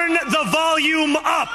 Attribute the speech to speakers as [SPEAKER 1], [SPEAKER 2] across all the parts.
[SPEAKER 1] Turn the volume up.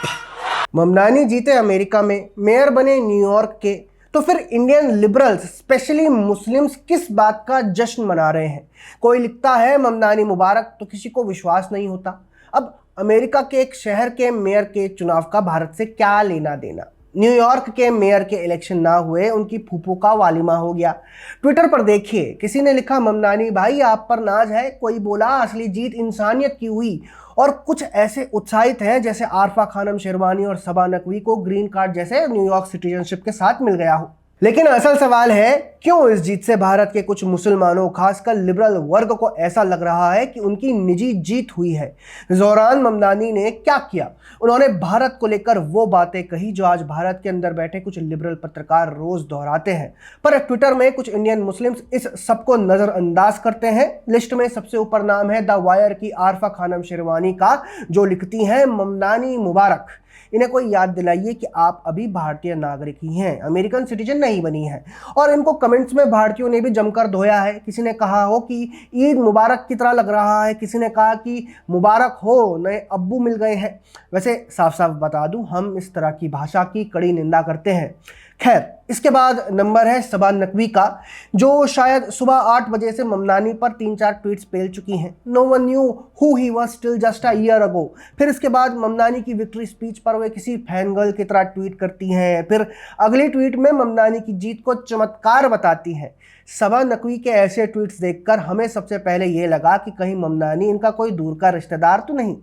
[SPEAKER 2] Mamnani जीते America में, mayor बने न्यूयॉर्क के, तो फिर इंडियन लिबरल्स स्पेशली मुस्लिम्स किस बात का जश्न मना रहे हैं? कोई लिखता है ममनानी मुबारक तो किसी को विश्वास नहीं होता। अब अमेरिका के एक शहर के मेयर के चुनाव का भारत से क्या लेना देना? न्यूयॉर्क के मेयर के इलेक्शन ना हुए, उनकी फूफू का वालिमा हो गया। ट्विटर पर देखिए, किसी ने लिखा ममनानी भाई आप पर नाज है, कोई बोला असली जीत इंसानियत की हुई, और कुछ ऐसे उत्साहित हैं जैसे आरफा खानम शेरवानी और सबा नकवी को ग्रीन कार्ड जैसे न्यूयॉर्क सिटीजनशिप के साथ मिल गया हो। लेकिन असल सवाल है, क्यों इस जीत से भारत के कुछ मुसलमानों खासकर लिबरल वर्ग को ऐसा लग रहा है कि उनकी निजी जीत हुई है? ज़ोहरान ममनानी ने क्या किया? उन्होंने भारत को लेकर वो बातें कही जो आज भारत के अंदर बैठे कुछ लिबरल पत्रकार रोज दोहराते हैं, पर ट्विटर में कुछ इंडियन मुस्लिम्स इस सबको नजरअंदाज करते हैं। लिस्ट में सबसे ऊपर नाम है द वायर की आरफा खानम शेरवानी का, जो लिखती हैं ममनानी मुबारक। इन्हें कोई याद दिलाइए कि आप अभी भारतीय नागरिक ही हैं, अमेरिकन सिटीजन नहीं बनी हैं। और इनको कमेंट्स में भारतीयों ने भी जमकर धोया है। किसी ने कहा हो कि ईद मुबारक की तरह लग रहा है, किसी ने कहा कि मुबारक हो नए अब्बू मिल गए हैं। वैसे साफ साफ बता दूं, हम इस तरह की भाषा की कड़ी निंदा करते हैं। खैर, इसके बाद नंबर है सबा नकवी का, जो शायद सुबह 8 बजे से ममनानी पर 3-4 ट्वीट्स पेल चुकी हैं। No one knew who he was till just a year ago. फिर इसके बाद ममनानी की विक्ट्री स्पीच पर वे किसी फैन गर्ल की तरह ट्वीट करती हैं। फिर अगली ट्वीट में ममनानी की जीत को चमत्कार बताती हैं। सबा नकवी के ऐसे ट्वीट्स देखकर हमें सबसे पहले ये लगा कि कहीं ममनानी इनका कोई दूर का रिश्तेदार तो नहीं।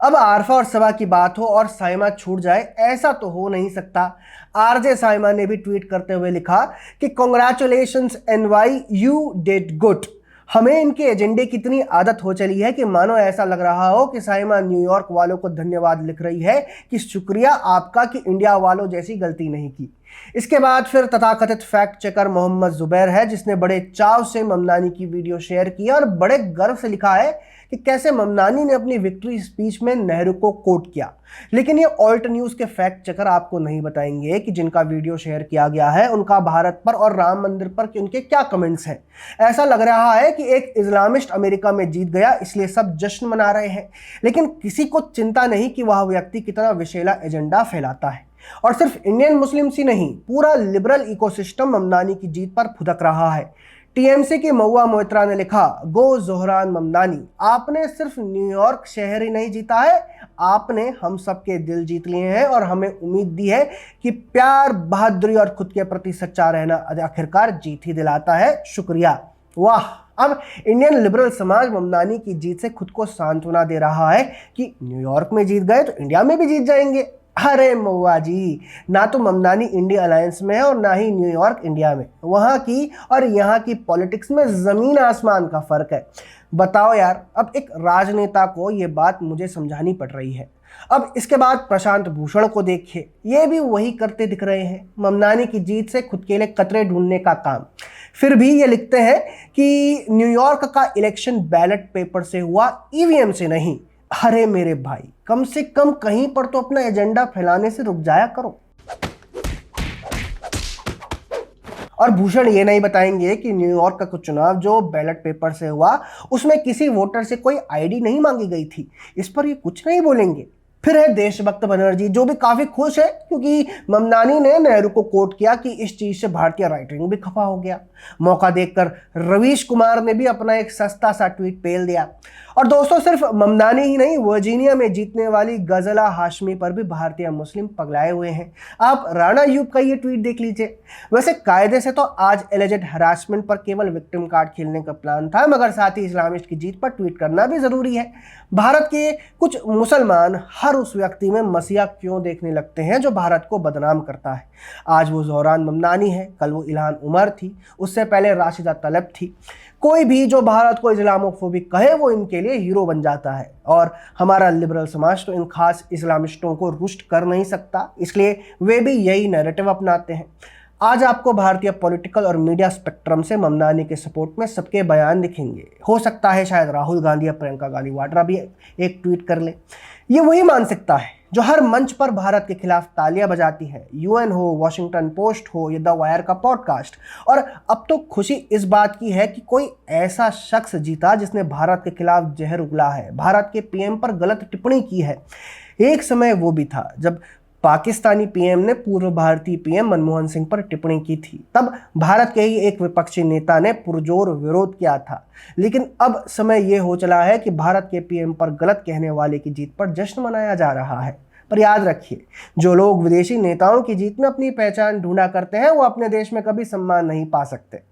[SPEAKER 2] अब आरफा और सबा की बात हो और साइमा छूट जाए, ऐसा तो हो नहीं सकता। आरजे साइमा ने भी ट्वीट करते हुए लिखा कि congratulations NY, you did good. हमें इनके एजेंडे की इतनी आदत हो चली है कि मानो ऐसा लग रहा हो कि साइमा न्यूयॉर्क वालों को धन्यवाद लिख रही है कि शुक्रिया आपका कि इंडिया वालों जैसी गलती नहीं की। इसके बाद फिर तथाकथित फैक्ट चेकर मोहम्मद जुबैर है, जिसने बड़े चाव से ममनानी की वीडियो शेयर की और बड़े गर्व से लिखा है कि कैसे ममनानी ने अपनी विक्ट्री स्पीच में नेहरू को कोट किया। लेकिन ये ऑल्ट न्यूज़ के फैक्ट चेकर आपको नहीं बताएंगे कि जिनका वीडियो शेयर किया गया है उनका भारत पर और राम मंदिर पर उनके क्या कमेंट्स हैं। ऐसा लग रहा है कि एक इस्लामिस्ट अमेरिका में जीत गया इसलिए सब जश्न मना रहे हैं, लेकिन किसी को चिंता नहीं कि वह व्यक्ति कितना विशेला एजेंडा फैलाता है। और सिर्फ इंडियन मुस्लिम्स ही नहीं, पूरा लिबरल इकोसिस्टम ममनानी की जीत पर फुदक रहा है। टीएमसी की महुआ मोइत्रा ने लिखा, गो ज़ोहरान ममनानी, आपने सिर्फ न्यूयॉर्क शहर ही नहीं जीता है, आपने हम सबके दिल जीत लिए हैं और हमें उम्मीद दी है कि प्यार, बहादुरी और खुद के प्रति सच्चा रहना आखिरकार जीत ही दिलाता है। शुक्रिया। वाह! अब इंडियन लिबरल समाज ममनानी की जीत से खुद को सांत्वना दे रहा है कि न्यूयॉर्क में जीत गए तो इंडिया में भी जीत जाएंगे। अरे महुआ जी, ना तो ममनानी इंडिया अलायंस में है और ना ही न्यूयॉर्क इंडिया में। वहाँ की और यहाँ की पॉलिटिक्स में ज़मीन आसमान का फ़र्क है। बताओ यार, अब एक राजनेता को ये बात मुझे समझानी पड़ रही है। अब इसके बाद प्रशांत भूषण को देखिए, ये भी वही करते दिख रहे हैं, ममनानी की जीत से खुद के लिए कतरे ढूंढने का काम। फिर भी ये लिखते हैं कि न्यूयॉर्क का इलेक्शन बैलेट पेपर से हुआ, ईवीएम से नहीं। अरे मेरे भाई, कम से कम कहीं पर तो अपना एजेंडा फैलाने से रुक जाया करो। और भूषण ये नहीं बताएंगे कि न्यूयॉर्क का कुछ चुनाव जो बैलेट पेपर से हुआ उसमें किसी वोटर से कोई आईडी नहीं मांगी गई थी। इस पर ये कुछ नहीं बोलेंगे। फिर है देशभक्त बनर्जी, जो भी काफी खुश है क्योंकि ममनानी ने नेहरू को कोट किया कि इस चीज से भारतीय राइट विंग भी खफा हो गया। मौका देखकर रवीश कुमार ने भी अपना एक सस्ता सा ट्वीट पेल दिया। और दोस्तों, सिर्फ ममनानी ही नहीं, वर्जीनिया में जीतने वाली गजला हाशमी पर भी भारतीय मुस्लिम पगलाए हुए हैं। आप राणा यूब का ये ट्वीट देख लीजिए। वैसे कायदे से तो आज एलिजेड हरासमेंट पर केवल विक्टिम कार्ड खेलने का प्लान था, मगर साथ ही इस्लामिस्ट की जीत पर ट्वीट करना भी जरूरी है। भारत के कुछ मुसलमान हर उस व्यक्ति में मसीहा क्यों देखने लगते हैं जो भारत को बदनाम करता है। आज वो ज़ोहरान ममनानी है, कल वो इल्हान उमर थी, उससे पहले राशिदा तलब थी। कोई भी जो भारत को इस्लामोफोबिक कहे वो इनके लिए हीरो बन जाता है। और हमारा लिबरल समाज तो इन खास इस्लामिस्टों को रुष्ट कर नहीं सकता, इसलिए वे भी यही नैरेटिव अपनाते हैं। आज आपको भारतीय पॉलिटिकल और मीडिया स्पेक्ट्रम से ममनानी के सपोर्ट में सबके बयान दिखेंगे। हो सकता है शायद राहुल गांधी या प्रियंका गांधी वाड्रा भी एक ट्वीट कर ले। ये वही मानसिकता है जो हर मंच पर भारत के खिलाफ तालियां बजाती है, यूएन हो, वॉशिंगटन पोस्ट हो या द वायर का पॉडकास्ट। और अब तो खुशी इस बात की है कि कोई ऐसा शख्स जीता जिसने भारत के खिलाफ जहर उगला है, भारत के पीएम पर गलत टिप्पणी की है। एक समय वो भी था जब पाकिस्तानी पीएम ने पूर्व भारतीय पीएम मनमोहन सिंह पर टिप्पणी की थी। तब भारत के ही एक विपक्षी नेता ने पुरजोर विरोध किया था। लेकिन अब समय ये हो चला है कि भारत के पीएम पर गलत कहने वाले की जीत पर जश्न मनाया जा रहा है। पर याद रखिए, जो लोग विदेशी नेताओं की जीत में अपनी पहचान ढूंढा करते हैं वो अपने देश में कभी सम्मान नहीं पा सकते।